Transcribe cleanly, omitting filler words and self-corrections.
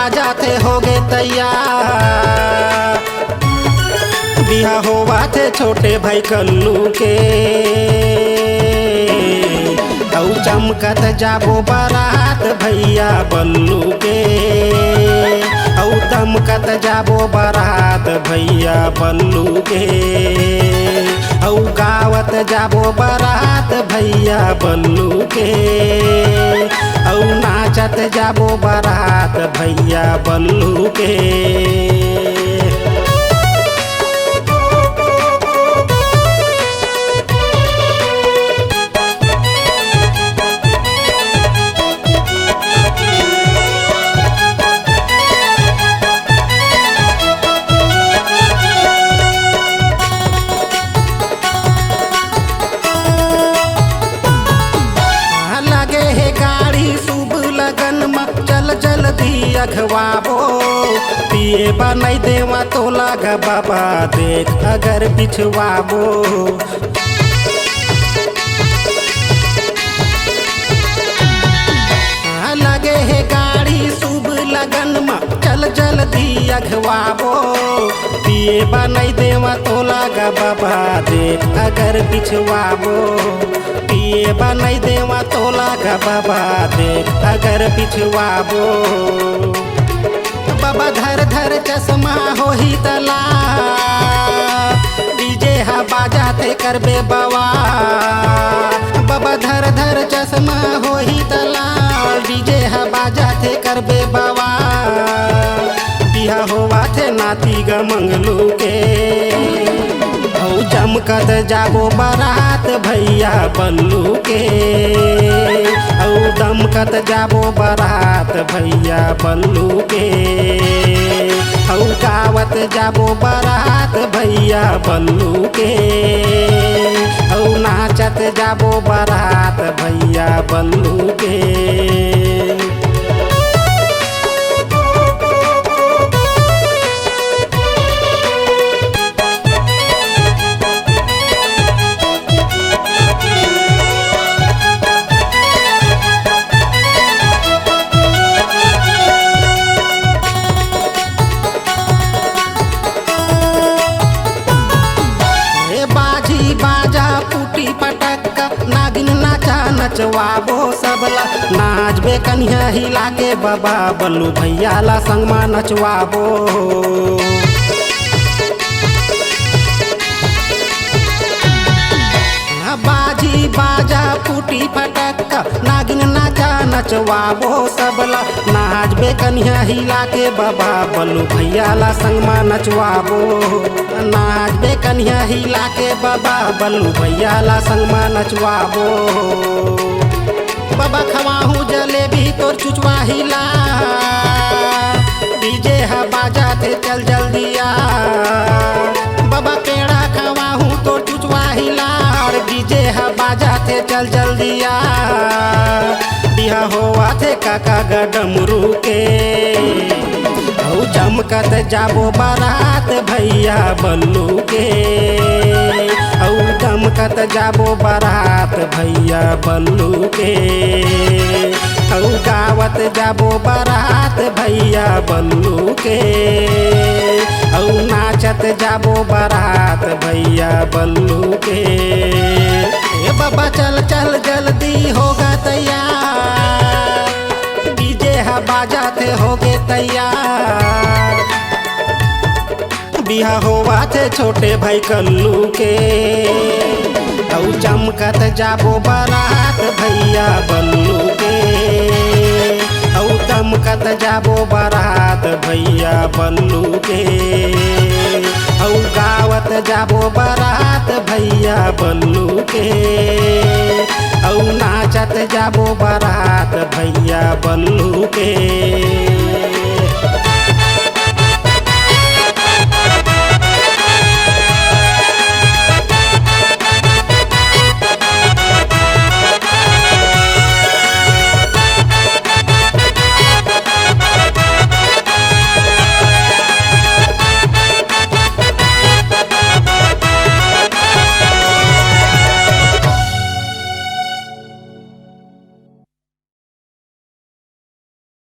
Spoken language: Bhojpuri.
बाजा थे होगे तैयार। बिहा होवा थे छोटे भाई कल्लू के, औ चमकत जाबो बारात भैया बल्लू के, औ दमकत जाबो बारात भैया बल्लू के, औ गावत जाबो बारात भैया बल्लू के, औ नाचत जाबो बारात भैया बल्लू के। चल जल्दी अखवाबो, पिए बनाई देवा तो लागा बाबा देख अगर बिछवाबो। लगे है गाड़ी शुभ लगन में चल जल्दी अखवाबो, पिए बनाई देवा तो लागा बाबा देख अगर बिछवाबो। पिए बनाई देवा तो लागा बाबा देख अगर बिछवाबो। बाबा धर धर चश्मा हो ही तला, डीजे हा बाजाते करबे बवा। बाबा धर धर चश्मा हो ही तला, डीजे हा बाजाते करबे बवा। बिहा होवा थे नाती ग मंगलू के, औ चमकत जाबो बारात भैया बल्लू के, औ दमकत जाबो बारात भैया बल्लू के, औ गावत जाबो बारात भैया बल्लू के, औ नाचत जाबो बारात भैया बल्लू के। बाजा पुटी पटक्का नागिन नाचा नचवाबो सबला, नाचबे कन्या हिला के बाबा बल्लू भैया ला संग मा नचवाबो। बाजी बाजा पुटी पटक्का नागिन नाचा नचवाबो सबला, नाचबे कन्या हिला के बाबा बल्लू भैया ला संग मा नचवाबो। नाचबे कन्या हिला के बाबा बल्लू भैया ला संग मा नचवाबो। बाबा खवाहू जलेबी तोर चुचवा हिला, डीजे हा बाजा थे चल जल्दिया। बाबा पेड़ा खवाहू तोर चुचवा हिला, और डीजे हा बाजा थे चल जल्दिया। बिहा होवा थे काका ग डमरू के, औ चमकत जाबो बारात भैया बल्लू के, औ दमकत जाबो बारात भैया बल्लू के, औ गावत जाबो बारात भैया बल्लू के, औ नाचत जाबो बारात भैया बल्लू के। ए बाबा चल चल जल्दी होगा तैयार, डीजे हा बाजा थे होगे तैयार। बिहा होवा थे छोटे भाई कल्लू के, औ चमकत जाबो बारात भैया बल्लू के, औ दमकत जाबो बारात भैया बल्लू के, औ गावत जाबो बारात भैया बल्लू के, औ नाचत जाबो बारात भैया बल्लू के।